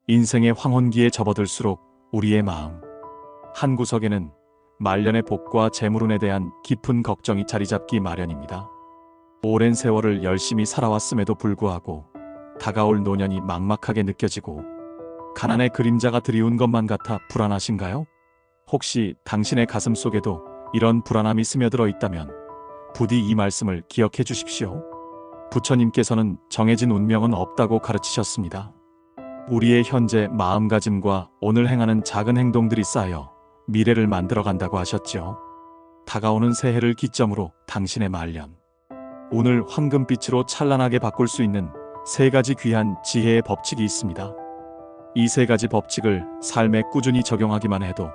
인생의 황혼기에 접어들수록 우리의 마음 한 구석에는 말년의 복과 재물운에 대한 깊은 걱정이 자리잡기 마련입니다. 오랜 세월을 열심히 살아왔음에도 불구하고 다가올 노년이 막막하게 느껴지고 가난의 그림자가 드리운 것만 같아 불안하신가요? 혹시 당신의 가슴 속에도 이런 불안함이 스며들어 있다면 부디 이 말씀을 기억해 주십시오. 부처님께서는 정해진 운명은 없다고 가르치셨습니다. 우리의 현재 마음가짐과 오늘 행하는 작은 행동들이 쌓여 미래를 만들어간다고 하셨죠. 다가오는 새해를 기점으로 당신의 말년, 오늘 황금빛으로 찬란하게 바꿀 수 있는 세 가지 귀한 지혜의 법칙이 있습니다. 이 세 가지 법칙을 삶에 꾸준히 적용하기만 해도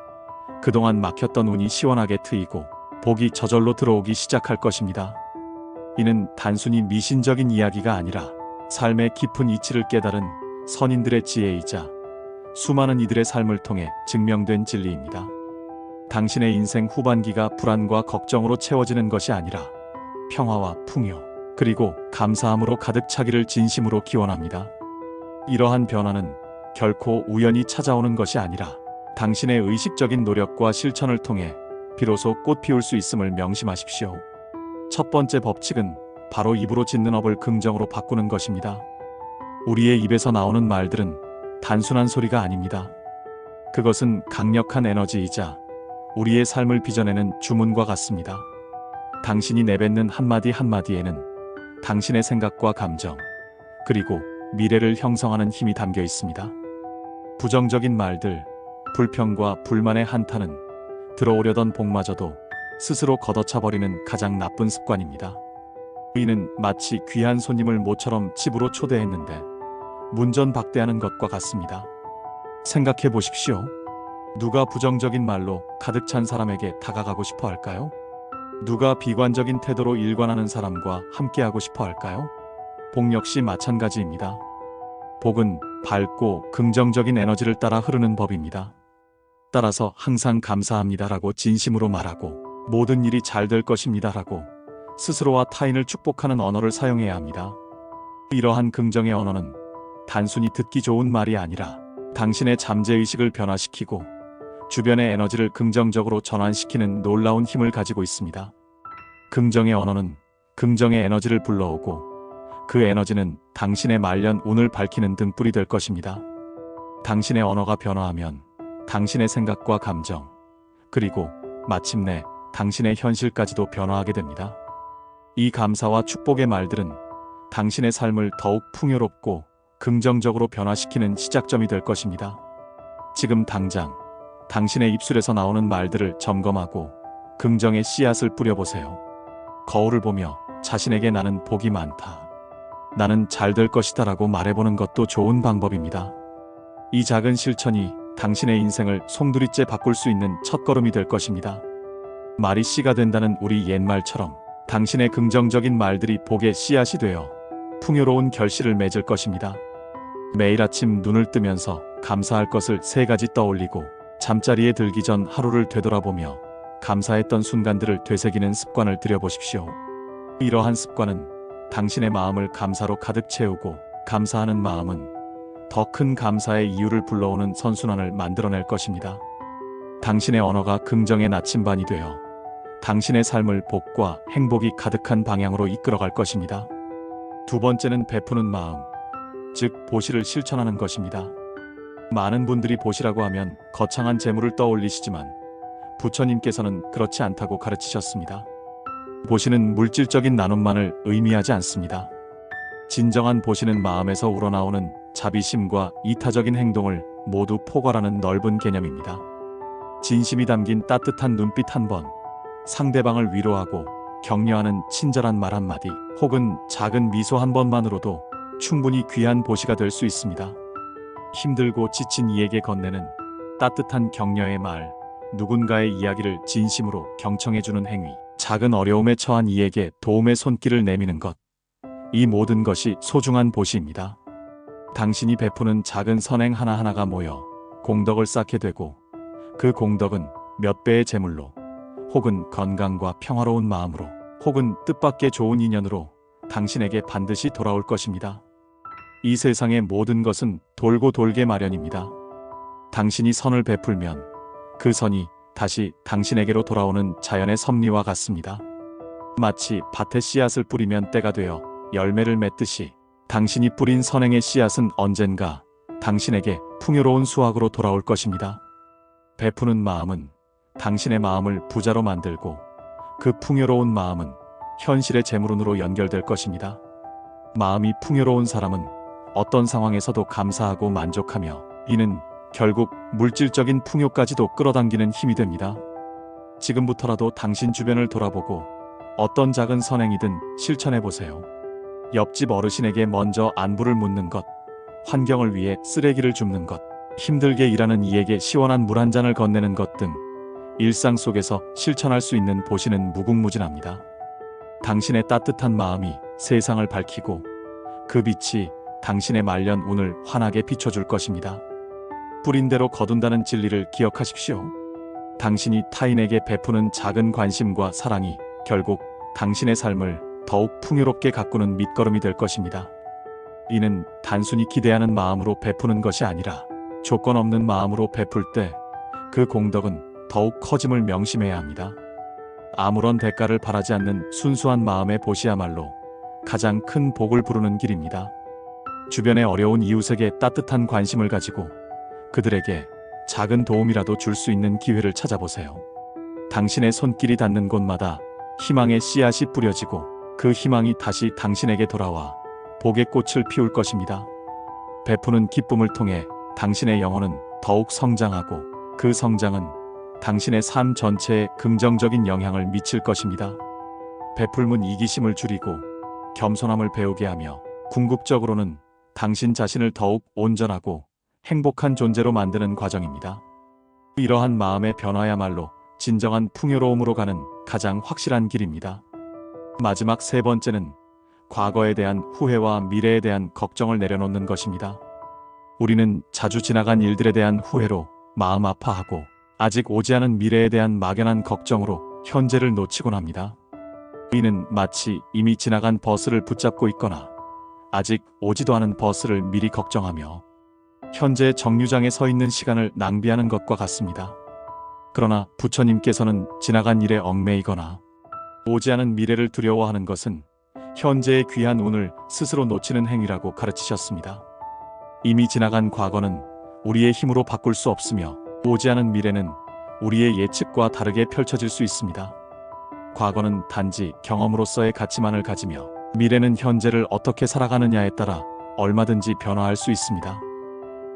그동안 막혔던 운이 시원하게 트이고 복이 저절로 들어오기 시작할 것입니다. 이는 단순히 미신적인 이야기가 아니라 삶의 깊은 이치를 깨달은 선인들의 지혜이자 수많은 이들의 삶을 통해 증명된 진리입니다. 당신의 인생 후반기가 불안과 걱정으로 채워지는 것이 아니라 평화와 풍요, 그리고 감사함으로 가득 차기를 진심으로 기원합니다. 이러한 변화는 결코 우연히 찾아오는 것이 아니라 당신의 의식적인 노력과 실천을 통해 비로소 꽃 피울 수 있음을 명심하십시오. 첫 번째 법칙은 바로 입으로 짓는 업을 긍정으로 바꾸는 것입니다. 우리의 입에서 나오는 말들은 단순한 소리가 아닙니다. 그것은 강력한 에너지이자 우리의 삶을 빚어내는 주문과 같습니다. 당신이 내뱉는 한마디 한마디에는 당신의 생각과 감정, 그리고 미래를 형성하는 힘이 담겨 있습니다. 부정적인 말들, 불평과 불만의 한탄은 들어오려던 복마저도 스스로 걷어차버리는 가장 나쁜 습관입니다. 이는 마치 귀한 손님을 모처럼 집으로 초대했는데 문전박대하는 것과 같습니다. 생각해 보십시오. 누가 부정적인 말로 가득 찬 사람에게 다가가고 싶어 할까요? 누가 비관적인 태도로 일관하는 사람과 함께하고 싶어 할까요? 복 역시 마찬가지입니다. 복은 밝고 긍정적인 에너지를 따라 흐르는 법입니다. 따라서 항상 감사합니다라고 진심으로 말하고 모든 일이 잘 될 것입니다라고 스스로와 타인을 축복하는 언어를 사용해야 합니다. 이러한 긍정의 언어는 단순히 듣기 좋은 말이 아니라 당신의 잠재의식을 변화시키고 주변의 에너지를 긍정적으로 전환시키는 놀라운 힘을 가지고 있습니다. 긍정의 언어는 긍정의 에너지를 불러오고 그 에너지는 당신의 말년 운을 밝히는 등불이 될 것입니다. 당신의 언어가 변화하면 당신의 생각과 감정, 그리고 마침내 당신의 현실까지도 변화하게 됩니다. 이 감사와 축복의 말들은 당신의 삶을 더욱 풍요롭고 긍정적으로 변화시키는 시작점이 될 것입니다. 지금 당장 당신의 입술에서 나오는 말들을 점검하고 긍정의 씨앗을 뿌려보세요. 거울을 보며 자신에게 나는 복이 많다, 나는 잘 될 것이다 라고 말해보는 것도 좋은 방법입니다. 이 작은 실천이 당신의 인생을 송두리째 바꿀 수 있는 첫걸음이 될 것입니다. 말이 씨가 된다는 우리 옛말처럼 당신의 긍정적인 말들이 복의 씨앗이 되어 풍요로운 결실을 맺을 것입니다. 매일 아침 눈을 뜨면서 감사할 것을 세 가지 떠올리고 잠자리에 들기 전 하루를 되돌아보며 감사했던 순간들을 되새기는 습관을 들여보십시오. 이러한 습관은 당신의 마음을 감사로 가득 채우고 감사하는 마음은 더 큰 감사의 이유를 불러오는 선순환을 만들어낼 것입니다. 당신의 언어가 긍정의 나침반이 되어 당신의 삶을 복과 행복이 가득한 방향으로 이끌어갈 것입니다. 두 번째는 베푸는 마음, 즉 보시를 실천하는 것입니다. 많은 분들이 보시라고 하면 거창한 재물을 떠올리시지만 부처님께서는 그렇지 않다고 가르치셨습니다. 보시는 물질적인 나눔만을 의미하지 않습니다. 진정한 보시는 마음에서 우러나오는 자비심과 이타적인 행동을 모두 포괄하는 넓은 개념입니다. 진심이 담긴 따뜻한 눈빛 한 번, 상대방을 위로하고 격려하는 친절한 말 한마디, 혹은 작은 미소 한 번만으로도 충분히 귀한 보시가 될 수 있습니다. 힘들고 지친 이에게 건네는 따뜻한 격려의 말, 누군가의 이야기를 진심으로 경청해주는 행위, 작은 어려움에 처한 이에게 도움의 손길을 내미는 것, 이 모든 것이 소중한 보시입니다. 당신이 베푸는 작은 선행 하나하나가 모여 공덕을 쌓게 되고 그 공덕은 몇 배의 재물로, 혹은 건강과 평화로운 마음으로, 혹은 뜻밖의 좋은 인연으로 당신에게 반드시 돌아올 것입니다. 이 세상의 모든 것은 돌고 돌게 마련입니다. 당신이 선을 베풀면 그 선이 다시 당신에게로 돌아오는 자연의 섭리와 같습니다. 마치 밭에 씨앗을 뿌리면 때가 되어 열매를 맺듯이 당신이 뿌린 선행의 씨앗은 언젠가 당신에게 풍요로운 수확으로 돌아올 것입니다. 베푸는 마음은 당신의 마음을 부자로 만들고 그 풍요로운 마음은 현실의 재물운으로 연결될 것입니다. 마음이 풍요로운 사람은 어떤 상황에서도 감사하고 만족하며 이는 결국 물질적인 풍요까지도 끌어당기는 힘이 됩니다. 지금부터라도 당신 주변을 돌아보고 어떤 작은 선행이든 실천해보세요. 옆집 어르신에게 먼저 안부를 묻는 것, 환경을 위해 쓰레기를 줍는 것, 힘들게 일하는 이에게 시원한 물 한 잔을 건네는 것 등 일상 속에서 실천할 수 있는 보시는 무궁무진합니다. 당신의 따뜻한 마음이 세상을 밝히고 그 빛이 당신의 말년 운을 환하게 비춰줄 것입니다. 뿌린 대로 거둔다는 진리를 기억하십시오. 당신이 타인에게 베푸는 작은 관심과 사랑이 결국 당신의 삶을 더욱 풍요롭게 가꾸는 밑거름이 될 것입니다. 이는 단순히 기대하는 마음으로 베푸는 것이 아니라 조건 없는 마음으로 베풀 때 그 공덕은 더욱 커짐을 명심해야 합니다. 아무런 대가를 바라지 않는 순수한 마음의 보시야말로 가장 큰 복을 부르는 길입니다. 주변의 어려운 이웃에게 따뜻한 관심을 가지고 그들에게 작은 도움이라도 줄 수 있는 기회를 찾아보세요. 당신의 손길이 닿는 곳마다 희망의 씨앗이 뿌려지고 그 희망이 다시 당신에게 돌아와 복의 꽃을 피울 것입니다. 베푸는 기쁨을 통해 당신의 영혼은 더욱 성장하고 그 성장은 당신의 삶 전체에 긍정적인 영향을 미칠 것입니다. 베풀문 이기심을 줄이고 겸손함을 배우게 하며 궁극적으로는 당신 자신을 더욱 온전하고 행복한 존재로 만드는 과정입니다. 이러한 마음의 변화야말로 진정한 풍요로움으로 가는 가장 확실한 길입니다. 마지막 세 번째는 과거에 대한 후회와 미래에 대한 걱정을 내려놓는 것입니다. 우리는 자주 지나간 일들에 대한 후회로 마음 아파하고 아직 오지 않은 미래에 대한 막연한 걱정으로 현재를 놓치곤 합니다. 이는 마치 이미 지나간 버스를 붙잡고 있거나 아직 오지도 않은 버스를 미리 걱정하며 현재 정류장에 서 있는 시간을 낭비하는 것과 같습니다. 그러나 부처님께서는 지나간 일에 얽매이거나 오지 않은 미래를 두려워하는 것은 현재의 귀한 운을 스스로 놓치는 행위라고 가르치셨습니다. 이미 지나간 과거는 우리의 힘으로 바꿀 수 없으며 오지 않은 미래는 우리의 예측과 다르게 펼쳐질 수 있습니다. 과거는 단지 경험으로서의 가치만을 가지며 미래는 현재를 어떻게 살아가느냐에 따라 얼마든지 변화할 수 있습니다.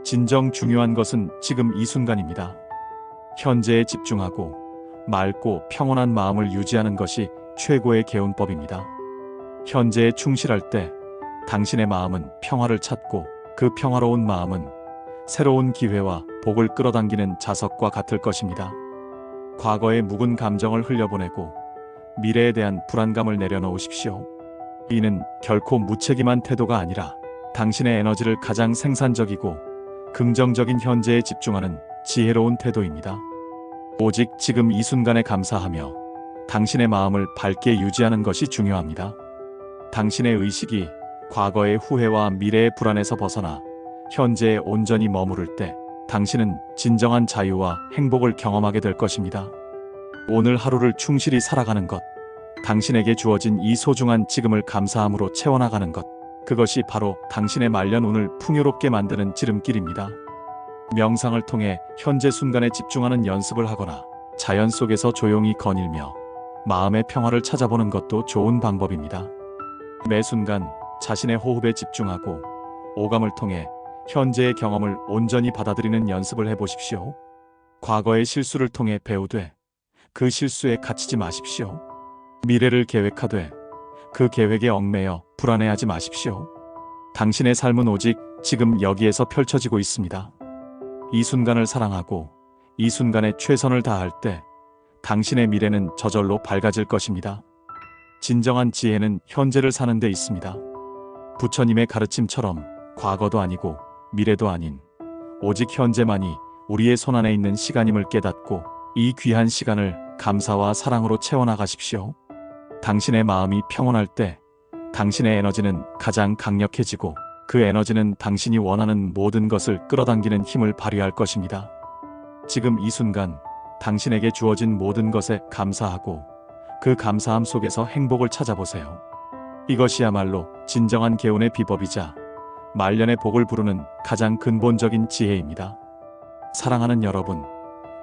진정 중요한 것은 지금 이 순간입니다. 현재에 집중하고 맑고 평온한 마음을 유지하는 것이 최고의 개운법입니다. 현재에 충실할 때 당신의 마음은 평화를 찾고 그 평화로운 마음은 새로운 기회와 복을 끌어당기는 자석과 같을 것입니다. 과거의 묵은 감정을 흘려보내고 미래에 대한 불안감을 내려놓으십시오. 이는 결코 무책임한 태도가 아니라 당신의 에너지를 가장 생산적이고 긍정적인 현재에 집중하는 지혜로운 태도입니다. 오직 지금 이 순간에 감사하며 당신의 마음을 밝게 유지하는 것이 중요합니다. 당신의 의식이 과거의 후회와 미래의 불안에서 벗어나 현재에 온전히 머무를 때 당신은 진정한 자유와 행복을 경험하게 될 것입니다. 오늘 하루를 충실히 살아가는 것, 당신에게 주어진 이 소중한 지금을 감사함으로 채워나가는 것, 그것이 바로 당신의 말년 운을 풍요롭게 만드는 지름길입니다. 명상을 통해 현재 순간에 집중하는 연습을 하거나 자연 속에서 조용히 거닐며 마음의 평화를 찾아보는 것도 좋은 방법입니다. 매 순간 자신의 호흡에 집중하고 오감을 통해 현재의 경험을 온전히 받아들이는 연습을 해보십시오. 과거의 실수를 통해 배우되 그 실수에 갇히지 마십시오. 미래를 계획하되 그 계획에 얽매여 불안해하지 마십시오. 당신의 삶은 오직 지금 여기에서 펼쳐지고 있습니다. 이 순간을 사랑하고 이 순간에 최선을 다할 때 당신의 미래는 저절로 밝아질 것입니다. 진정한 지혜는 현재를 사는 데 있습니다. 부처님의 가르침처럼 과거도 아니고 미래도 아닌 오직 현재만이 우리의 손안에 있는 시간임을 깨닫고 이 귀한 시간을 감사와 사랑으로 채워나가십시오. 당신의 마음이 평온할 때 당신의 에너지는 가장 강력해지고 그 에너지는 당신이 원하는 모든 것을 끌어당기는 힘을 발휘할 것입니다. 지금 이 순간 당신에게 주어진 모든 것에 감사하고 그 감사함 속에서 행복을 찾아보세요. 이것이야말로 진정한 개운의 비법이자 말년의 복을 부르는 가장 근본적인 지혜입니다. 사랑하는 여러분,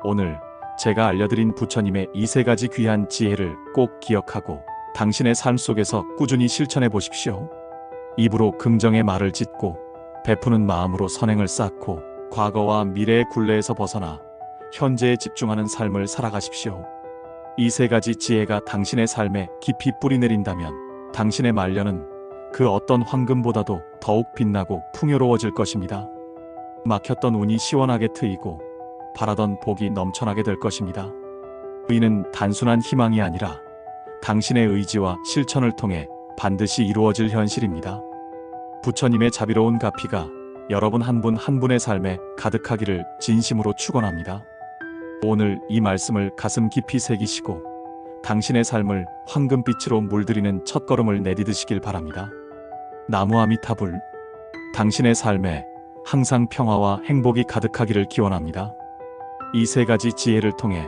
오늘 제가 알려드린 부처님의 이 세 가지 귀한 지혜를 꼭 기억하고 당신의 삶 속에서 꾸준히 실천해 보십시오. 입으로 긍정의 말을 짓고 베푸는 마음으로 선행을 쌓고 과거와 미래의 굴레에서 벗어나 현재에 집중하는 삶을 살아가십시오. 이 세 가지 지혜가 당신의 삶에 깊이 뿌리내린다면 당신의 말년은 그 어떤 황금보다도 더욱 빛나고 풍요로워질 것입니다. 막혔던 운이 시원하게 트이고 바라던 복이 넘쳐나게 될 것입니다. 의는 단순한 희망이 아니라 당신의 의지와 실천을 통해 반드시 이루어질 현실입니다. 부처님의 자비로운 가피가 여러분 한 분 한 분의 삶에 가득하기를 진심으로 축원합니다. 오늘 이 말씀을 가슴 깊이 새기시고 당신의 삶을 황금빛으로 물들이는 첫걸음을 내디디시길 바랍니다. 나무 아미타불. 당신의 삶에 항상 평화와 행복이 가득하기를 기원합니다. 이 세 가지 지혜를 통해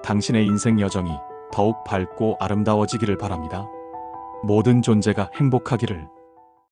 당신의 인생 여정이 더욱 밝고 아름다워지기를 바랍니다. 모든 존재가 행복하기를.